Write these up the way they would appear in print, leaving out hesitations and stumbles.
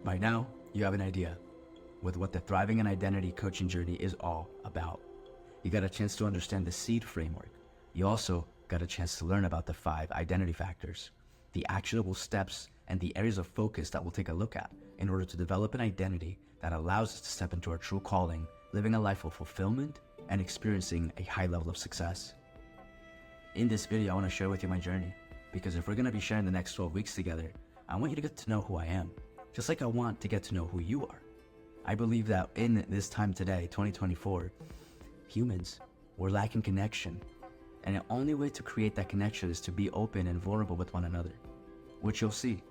By now, you have an idea with what the Thriving an Identity coaching journey is all about. You got a chance to understand the SEED framework. You also got a chance to learn about the 5 identity factors, the actionable steps, and the areas of focus that we'll take a look at in order to develop an identity that allows us to step into our true calling, living a life of fulfillment and experiencing a high level of success. In this video, I want to share with you my journey, because if we're going to be sharing the next 12 weeks together, I want you to get to know who I am, just like I want to get to know who you are. I believe that in this time today, 2024, humans, we're lacking connection. And the only way to create that connection is to be open and vulnerable with one another, which you'll see.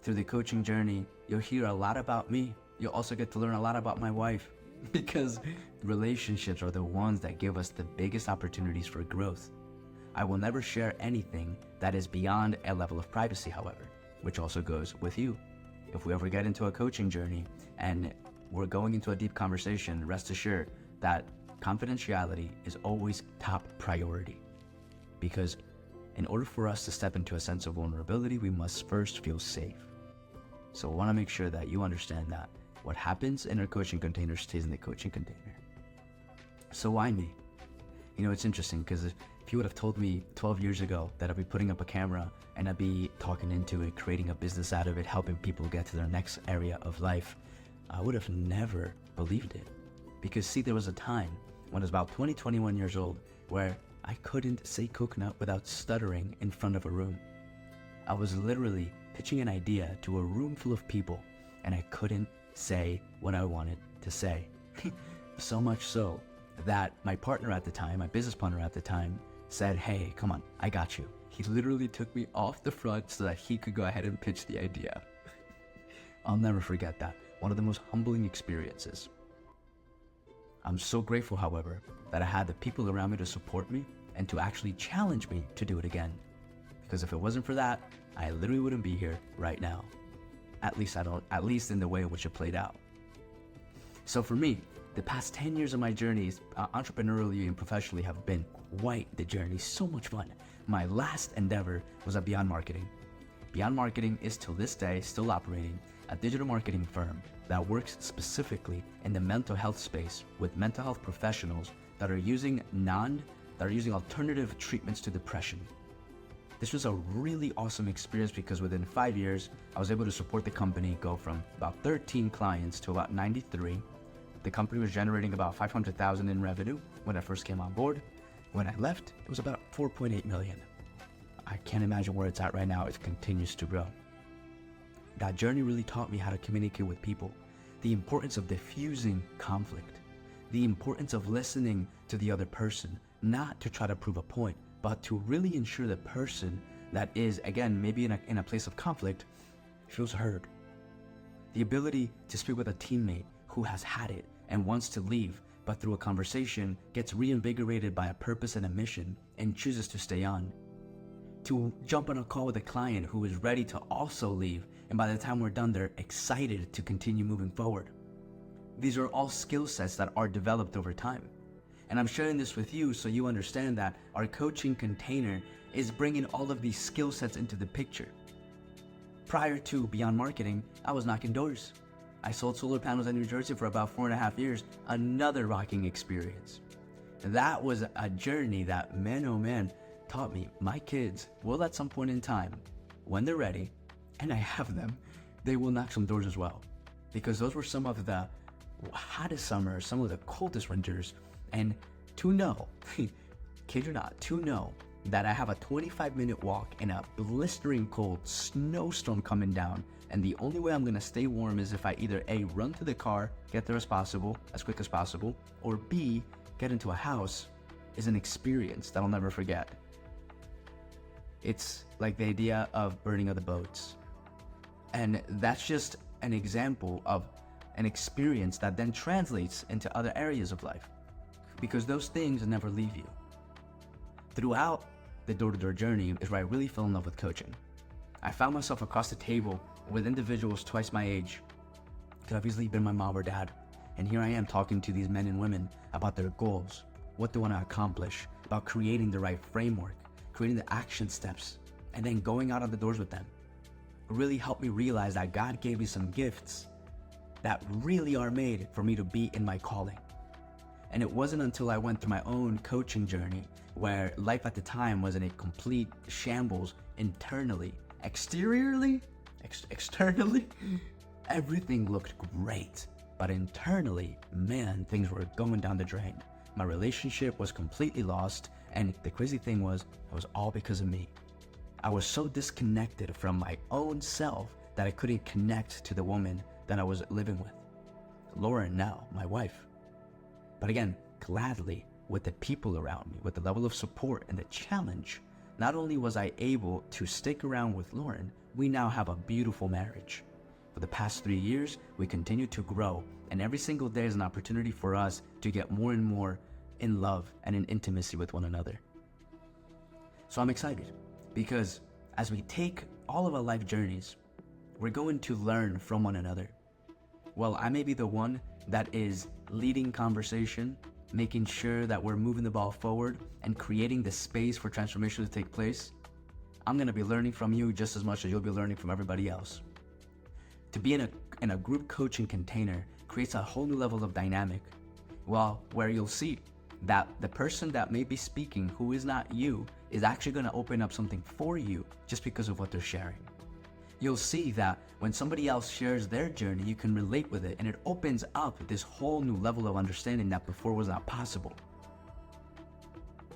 Through the coaching journey, you'll hear a lot about me. You'll also get to learn a lot about my wife, because relationships are the ones that give us the biggest opportunities for growth. I will never share anything that is beyond a level of privacy, however, which also goes with you. If we ever get into a coaching journey and we're going into a deep conversation, rest assured that confidentiality is always top priority. Because in order for us to step into a sense of vulnerability, we must first feel safe. So I want to make sure that you understand that what happens in our coaching container stays in the coaching container. So why me? You know, it's interesting because if you would have told me 12 years ago that I'd be putting up a camera and I'd be talking into it, creating a business out of it, helping people get to their next area of life, I would have never believed it. Because see, there was a time when I was about 20, 21 years old where I couldn't say coconut without stuttering in front of a room. I was literally pitching an idea to a room full of people and I couldn't say what I wanted to say. So much so that my partner at the time, my business partner at the time, said, "Hey, come on, I got you." He literally took me off the front so that he could go ahead and pitch the idea. I'll never forget that. One of the most humbling experiences. I'm so grateful, however, that I had the people around me to support me and to actually challenge me to do it again. Because if it wasn't for that, I literally wouldn't be here right now. At least in the way in which it played out. So for me, the past 10 years of my journeys, entrepreneurially and professionally, have been quite the journey. So much fun. My last endeavor was at Beyond Marketing. Beyond Marketing is till this day still operating a digital marketing firm that works specifically in the mental health space with mental health professionals that are using alternative treatments to depression. This was a really awesome experience because within 5 years, I was able to support the company go from about 13 clients to about 93. The company was generating about $500,000 in revenue when I first came on board. When I left, it was about 4.8 million. I can't imagine where it's at right now. It continues to grow. That journey really taught me how to communicate with people, the importance of diffusing conflict, the importance of listening to the other person, not to try to prove a point, but to really ensure the person that is, again, maybe in a place of conflict, feels heard. The ability to speak with a teammate who has had it and wants to leave, but through a conversation gets reinvigorated by a purpose and a mission and chooses to stay on. To jump on a call with a client who is ready to also leave, and by the time we're done, they're excited to continue moving forward. These are all skill sets that are developed over time. And I'm sharing this with you so you understand that our coaching container is bringing all of these skill sets into the picture. Prior to Beyond Marketing, I was knocking doors. I sold solar panels in New Jersey for about 4.5 years, another rocking experience. That was a journey that, man oh man, taught me my kids will at some point in time, when they're ready, and I have them, they will knock some doors as well. Because those were some of the hottest summers, some of the coldest winters, and to know, kid or not, to know that I have a 25-minute walk in a blistering cold snowstorm coming down, and the only way I'm gonna stay warm is if I either A, run to the car, get there as quick as possible, or B, get into a house, is an experience that I'll never forget. It's like the idea of burning of the boats. And that's just an example of an experience that then translates into other areas of life, because those things never leave you. Throughout the door-to-door journey is where I really fell in love with coaching. I found myself across the table with individuals twice my age. Could have easily been my mom or dad. And here I am talking to these men and women about their goals, what they want to accomplish, about creating the right framework, creating the action steps, and then going out on the doors with them. really helped me realize that God gave me some gifts that really are made for me to be in my calling. And it wasn't until I went through my own coaching journey where life at the time was in a complete shambles internally. Externally, everything looked great. But internally, man, things were going down the drain. My relationship was completely lost, and the crazy thing was, it was all because of me. I was so disconnected from my own self that I couldn't connect to the woman that I was living with. Lauren now, my wife. But again, gladly, with the people around me, with the level of support and the challenge, not only was I able to stick around with Lauren, we now have a beautiful marriage. For the past 3 years, we continue to grow, and every single day is an opportunity for us to get more and more in love and in intimacy with one another. So I'm excited because as we take all of our life journeys, we're going to learn from one another. Well, I may be the one that is leading conversation, making sure that we're moving the ball forward and creating the space for transformation to take place. I'm going to be learning from you just as much as you'll be learning from everybody else. To be in a group coaching container creates a whole new level of dynamic, where you'll see that the person that may be speaking, who is not you, is actually going to open up something for you just because of what they're sharing. You'll see that when somebody else shares their journey, you can relate with it, and it opens up this whole new level of understanding that before was not possible.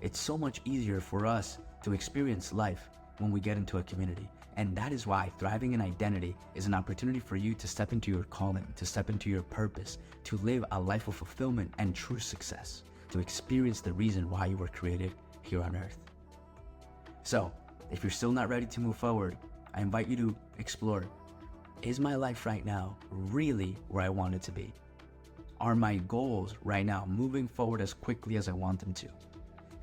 It's so much easier for us to experience life when we get into a community. And that is why thriving in identity is an opportunity for you to step into your calling, to step into your purpose, to live a life of fulfillment and true success, to experience the reason why you were created here on earth. So, if you're still not ready to move forward, I invite you to explore, is my life right now really where I want it to be? Are my goals right now moving forward as quickly as I want them to?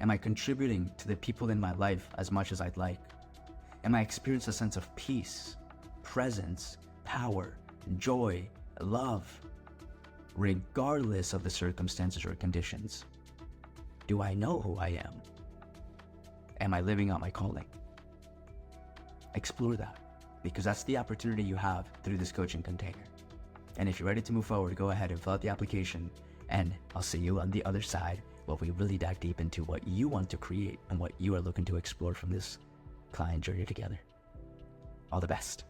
Am I contributing to the people in my life as much as I'd like? Am I experiencing a sense of peace, presence, power, joy, love, regardless of the circumstances or conditions? Do I know who I am? Am I living out my calling? Explore that, because that's the opportunity you have through this coaching container. And if you're ready to move forward, go ahead and fill out the application, and I'll see you on the other side while we really dive deep into what you want to create and what you are looking to explore from this client journey together. All the best.